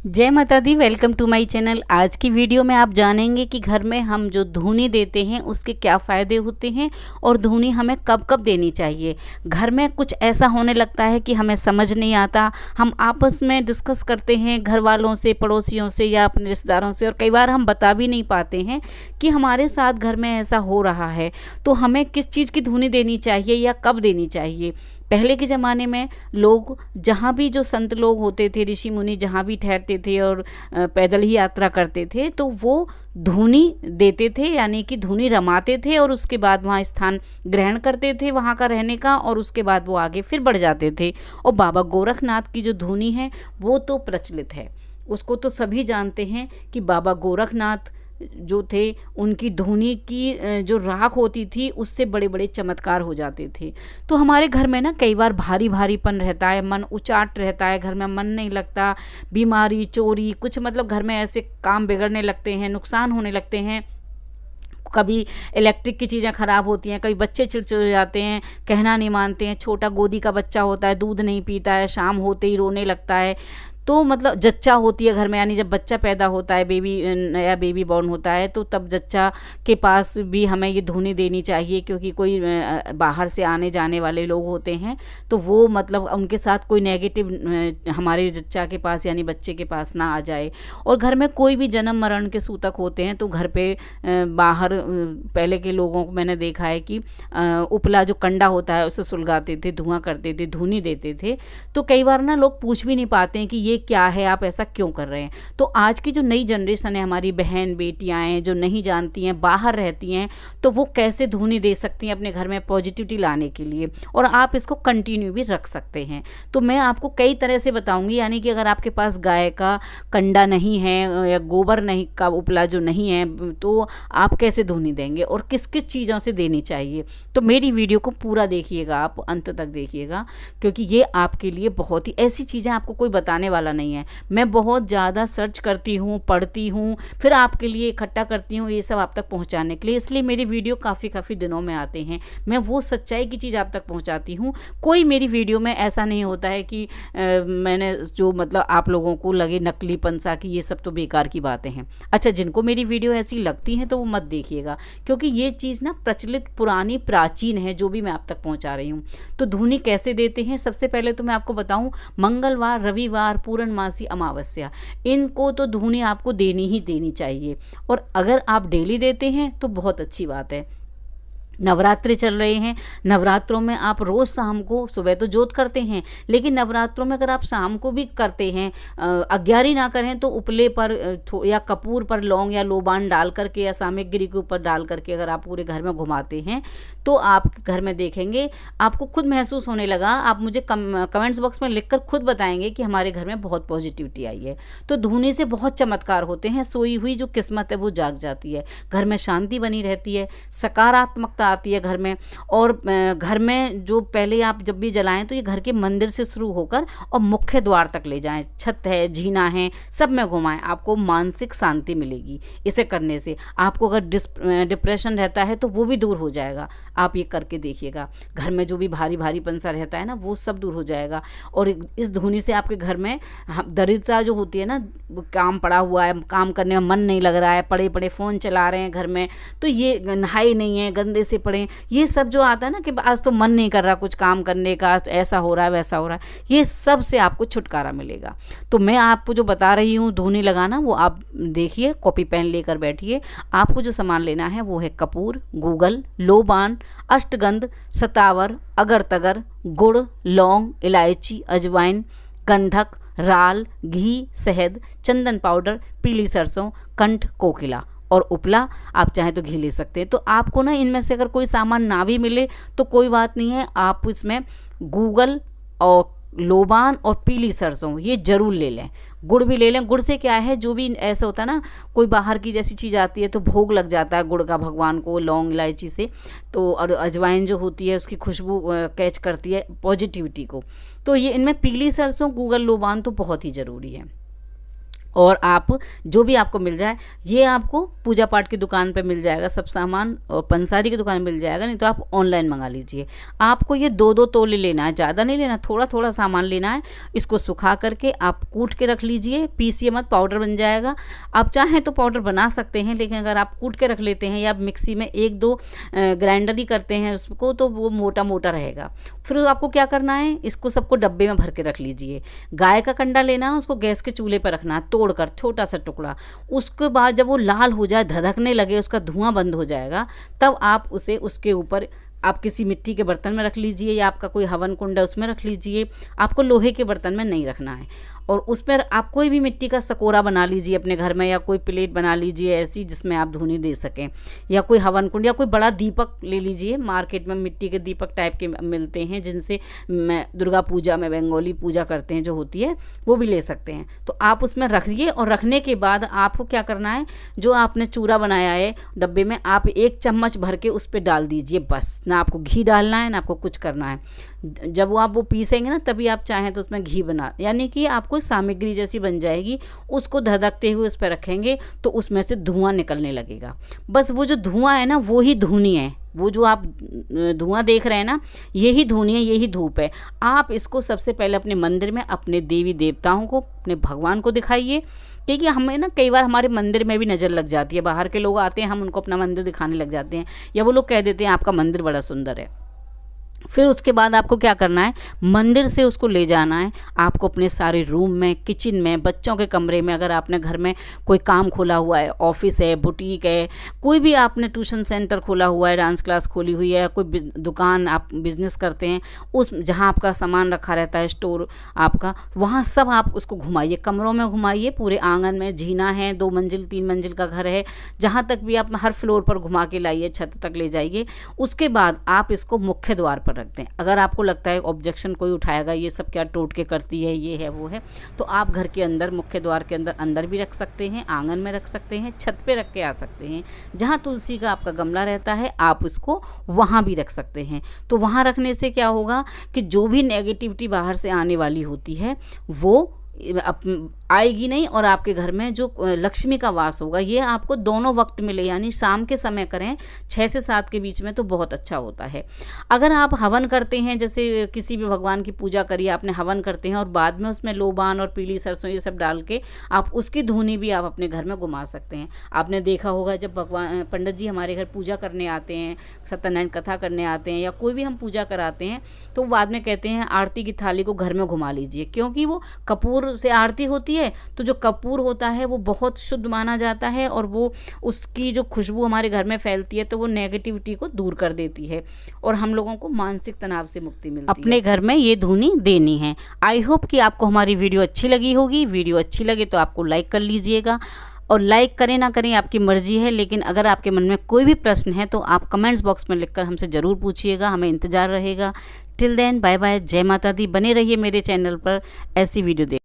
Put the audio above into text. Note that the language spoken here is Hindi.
जय माता दी। Welcome to my channel. आज की वीडियो में आप जानेंगे कि घर में हम जो धूनी देते हैं उसके क्या फ़ायदे होते हैं और धूनी हमें कब कब देनी चाहिए। घर में कुछ ऐसा होने लगता है कि हमें समझ नहीं आता, हम आपस में डिस्कस करते हैं घर वालों से, पड़ोसियों से या अपने रिश्तेदारों से, और कई बार हम बता भी नहीं पाते हैं कि हमारे साथ घर में ऐसा हो रहा है। तो हमें किस चीज़ की धूनी देनी चाहिए या कब देनी चाहिए। पहले के ज़माने में लोग जहाँ भी, जो संत लोग होते थे, ऋषि मुनि जहाँ भी ठहरते थे और पैदल ही यात्रा करते थे, तो वो धूनी देते थे, यानी कि धूनी रमाते थे और उसके बाद वहाँ स्थान ग्रहण करते थे वहाँ का रहने का, और उसके बाद वो आगे फिर बढ़ जाते थे। और बाबा गोरखनाथ की जो धूनी है वो तो प्रचलित है, उसको तो सभी जानते हैं कि बाबा गोरखनाथ जो थे उनकी धूनी की जो राख होती थी उससे बड़े बड़े चमत्कार हो जाते थे। तो हमारे घर में ना कई बार भारी भारीपन रहता है, मन उचाट रहता है, घर में मन नहीं लगता, बीमारी, चोरी, कुछ मतलब घर में ऐसे काम बिगड़ने लगते हैं, नुकसान होने लगते हैं। कभी इलेक्ट्रिक की चीज़ें ख़राब होती हैं, कभी बच्चे चिड़चिड़ हो जाते हैं, कहना नहीं मानते हैं, छोटा गोदी का बच्चा होता है, दूध नहीं पीता है, शाम होते ही रोने लगता है। तो मतलब जच्चा होती है घर में, यानी जब बच्चा पैदा होता है, नया बेबी बॉर्न होता है, तो तब जच्चा के पास भी हमें ये धूनी देनी चाहिए, क्योंकि कोई बाहर से आने जाने वाले लोग होते हैं, तो वो मतलब उनके साथ कोई नेगेटिव हमारे जच्चा के पास यानी बच्चे के पास ना आ जाए। और घर में कोई भी जन्म मरण के सूतक होते हैं तो घर पे बाहर पहले के लोगों को मैंने देखा है कि उपला जो कंडा होता है उसे सुलगाते थे, धुआं करते थे, धूनी देते थे। तो कई बार ना लोग पूछ भी नहीं पाते हैं कि ये क्या है, आप ऐसा क्यों कर रहे हैं। तो आज की जो नई जनरेशन है, हमारी बहन बेटियां हैं जो नहीं जानती हैं, बाहर रहती हैं, तो वो कैसे धूनी दे सकती हैं अपने घर में पॉजिटिविटी लाने के लिए, और आप इसको कंटिन्यू भी रख सकते हैं। तो मैं आपको कई तरह से बताऊंगी, यानी कि अगर आपके पास गाय का कंडा नहीं है या गोबर नहीं का उपला जो नहीं है, तो आप कैसे धूनी देंगे और किस किस चीज़ों से देनी चाहिए। तो मेरी वीडियो को पूरा देखिएगा, आप अंत तक देखिएगा, क्योंकि ये आपके लिए बहुत ही, ऐसी चीज़ें आपको कोई बताने वाला नहीं है। मैं बहुत ज़्यादा सर्च करती हूँ, पढ़ती हूँ, फिर आपके लिए इकट्ठा करती हूँ ये सब आप तक पहुँचाने के लिए, इसलिए मेरी वीडियो काफ़ी दिनों में आते हैं। मैं वो सच्चाई की चीज़ आप तक पहुँचाती हूँ। कोई मेरी वीडियो में ऐसा नहीं होता है कि मैंने जो मतलब आप लोगों को लगे नकली पंसा की ये सब तो बेकार की बातें हैं। अच्छा, जिनको मेरी वीडियो ऐसी लगती हैं तो वो मत देखिएगा, क्योंकि ये चीज़ ना प्रचलित, पुरानी, प्राचीन है जो भी मैं आप तक पहुँचा रही हूँ। तो धूनी कैसे देते हैं, सबसे पहले तो मैं आपको बताऊँ, मंगलवार, रविवार, पूर्णमासी, अमावस्या, इनको तो धूनी आपको देनी ही देनी चाहिए। और अगर आप डेली देते हैं तो बहुत अच्छी बात है। नवरात्रि चल रहे हैं, नवरात्रों में आप रोज़ शाम को, सुबह तो जोत करते हैं, लेकिन नवरात्रों में अगर आप शाम को भी करते हैं, अग्यारी ना करें तो उपले पर या कपूर पर लौंग या लोबान डाल करके या सामग्री के ऊपर डाल करके अगर आप पूरे घर में घुमाते हैं तो आप घर में देखेंगे, आपको खुद महसूस होने लगा, आप मुझे कमेंट्स बॉक्स में लिखकर खुद बताएंगे कि हमारे घर में बहुत पॉजिटिविटी आई है। तो धूनी से बहुत चमत्कार होते हैं, सोई हुई जो किस्मत है वो जाग जाती है, घर में शांति बनी रहती है, सकारात्मकता आती है घर में। और घर में जो पहले आप जब भी जलाएं तो ये घर के मंदिर से शुरू होकर और मुख्य द्वार तक ले जाएं, छत है, जीना है, सब में घुमाएं, आपको मानसिक शांति मिलेगी इसे करने से। आपको अगर डिप्रेशन रहता है तो वो भी दूर हो जाएगा, आप ये करके देखिएगा। घर में जो भी भारी भारीपन सा रहता है ना वो सब दूर हो जाएगा। और इस धुनी से आपके घर में दरिद्रता जो होती है ना, काम पड़ा हुआ है, काम करने में मन नहीं लग रहा है, पड़े पड़े फ़ोन चला रहे हैं घर में, तो ये नहाई नहीं है, गंदे से पड़े, ये सब जो आता है ना कि आज तो मन नहीं कर रहा कुछ काम करने का, ऐसा हो रहा है वैसा हो रहा है, ये सब से आपको छुटकारा मिलेगा। तो मैं आपको जो बता रही हूँ धूनी लगाना, वो आप देखिए, कॉपी पेन लेकर बैठिए। आपको जो सामान लेना है वो है कपूर, गूगल, लोबान, अष्टगंध, सतावर, अगर तगर, गुड़, लौंग, इलायची, अजवाइन, गंधक, राल, घी, शहद, चंदन पाउडर, पीली सरसों, कंठ, कोकिला और उपला। आप चाहें तो घी ले सकते हैं। तो आपको ना इनमें से अगर कोई सामान ना भी मिले तो कोई बात नहीं है, आप इसमें गूगल और लोबान और पीली सरसों ये जरूर ले लें। गुड़ भी ले लें। गुड़ से क्या है, जो भी ऐसा होता है ना, कोई बाहर की जैसी चीज़ आती है तो भोग लग जाता है गुड़ का भगवान को, लौंग इलायची से। तो और अजवाइन जो होती है उसकी खुशबू कैच करती है पॉजिटिविटी को। तो ये इनमें पीली सरसों, गूगल, लोबान तो बहुत ही ज़रूरी है। और आप जो भी आपको मिल जाए, ये आपको पूजा पाठ की दुकान पे मिल जाएगा सब सामान, और पंसारी की दुकान में मिल जाएगा, नहीं तो आप ऑनलाइन मंगा लीजिए। आपको ये 2-2 तोले लेना है, ज़्यादा नहीं लेना, थोड़ा थोड़ा सामान लेना है। इसको सुखा करके आप कूट के रख लीजिए, पीसिए मत, पाउडर बन जाएगा। आप चाहें तो पाउडर बना सकते हैं, लेकिन अगर आप कूट के रख लेते हैं या मिक्सी में 1-2 ग्राइंडर ही करते हैं उसको, तो वो मोटा मोटा रहेगा। फिर आपको क्या करना है, इसको सबको डब्बे में भर के रख लीजिए। गाय का कंडा लेना है, उसको गैस के चूल्हे पर रखना है, तोड़कर छोटा सा टुकड़ा। उसके बाद जब वो लाल हो जाए, धधकने लगे, उसका धुआं बंद हो जाएगा, तब आप उसे उसके ऊपर आप किसी मिट्टी के बर्तन में रख लीजिए, या आपका कोई हवन कुंड है उसमें रख लीजिए। आपको लोहे के बर्तन में नहीं रखना है। और उस पर आप कोई भी मिट्टी का सकोरा बना लीजिए अपने घर में, या कोई प्लेट बना लीजिए ऐसी जिसमें आप धूनी दे सकें, या कोई हवन कुंड या कोई बड़ा दीपक ले लीजिए। मार्केट में मिट्टी के दीपक टाइप के मिलते हैं, जिनसे मैं दुर्गा पूजा में बंगाली पूजा करते हैं जो होती है, वो भी ले सकते हैं। तो आप उसमें रखिए, और रखने के बाद आपको क्या करना है, जो आपने चूरा बनाया है डब्बे में, आप 1 चम्मच भर के उस पर डाल दीजिए बस। ना आपको घी डालना है, ना आपको कुछ करना है। जब वो आप वो पीसेंगे ना, तभी आप चाहें तो उसमें घी बना, यानी कि आपको सामग्री जैसी बन जाएगी। उसको धधकते हुए उस पर रखेंगे तो उसमें से धुआं निकलने लगेगा। बस वो जो धुआं है ना, वो ही धूनी है। वो जो आप धुआं देख रहे हैं ना, यही धूनी है, यही धूप है। आप इसको सबसे पहले अपने मंदिर में अपने देवी देवताओं को, अपने भगवान को दिखाइए। क्योंकि हमें ना कई बार हमारे मंदिर में भी नज़र लग जाती है, बाहर के लोग आते हैं, हम उनको अपना मंदिर दिखाने लग जाते हैं, या वो लोग कह देते हैं आपका मंदिर बड़ा सुंदर है। फिर उसके बाद आपको क्या करना है, मंदिर से उसको ले जाना है आपको अपने सारे रूम में, किचन में, बच्चों के कमरे में। अगर आपने घर में कोई काम खोला हुआ है, ऑफिस है, बुटीक है, कोई भी आपने ट्यूशन सेंटर खोला हुआ है, डांस क्लास खोली हुई है, कोई दुकान आप बिजनेस करते हैं, उस जहाँ आपका सामान रखा रहता है, स्टोर आपका, वहाँ सब आप उसको घुमाइए, कमरों में घुमाइए, पूरे आंगन में। जीना है, 2 मंजिल 3 मंजिल का घर है, जहाँ तक भी आप हर फ्लोर पर घुमा के लाइए, छत तक ले जाइए। उसके बाद आप इसको मुख्य द्वार पर रखते हैं। अगर आपको लगता है ऑब्जेक्शन कोई उठाएगा, ये सब क्या टोटके करती है, ये है वो है, तो आप घर के अंदर, मुख्य द्वार के अंदर भी रख सकते हैं, आंगन में रख सकते हैं, छत पे रख के आ सकते हैं। जहाँ तुलसी का आपका गमला रहता है, आप उसको वहाँ भी रख सकते हैं। तो वहाँ रखने से क्या होगा कि जो भी नेगेटिविटी बाहर से आने वाली होती है वो आएगी नहीं, और आपके घर में जो लक्ष्मी का वास होगा, ये आपको दोनों वक्त मिले, यानी शाम के समय करें 6 से 7 के बीच में, तो बहुत अच्छा होता है। अगर आप हवन करते हैं, जैसे किसी भी भगवान की पूजा करिए, आपने हवन करते हैं और बाद में उसमें लोबान और पीली सरसों ये सब डाल के आप उसकी धुनी भी आप अपने घर में घुमा सकते हैं। आपने देखा होगा जब भगवान पंडित जी हमारे घर पूजा करने आते हैं, सत्यनारायण कथा करने आते हैं, या कोई भी हम पूजा कराते हैं, तो बाद में कहते हैं आरती की थाली को घर में घुमा लीजिए, क्योंकि वो कपूर से आरती होती है। तो जो कपूर होता है वो बहुत शुद्ध माना जाता है, और वो उसकी जो खुशबू हमारे घर में फैलती है, तो वो नेगेटिविटी को दूर कर देती है, और हम लोगों को मानसिक तनाव से मुक्ति मिलती है। अपने घर में ये धुनी देनी है। आई होप कि आपको हमारी वीडियो अच्छी लगी होगी। वीडियो अच्छी लगे तो आपको लाइक कर लीजिएगा, और लाइक करें ना करें आपकी मर्जी है, लेकिन अगर आपके मन में कोई भी प्रश्न है तो आप कमेंट्स बॉक्स में लिखकर हमसे ज़रूर पूछिएगा, हमें इंतज़ार रहेगा। टिल देन बाय बाय, जय माता दी। बने रहिए मेरे चैनल पर ऐसी वीडियो देख।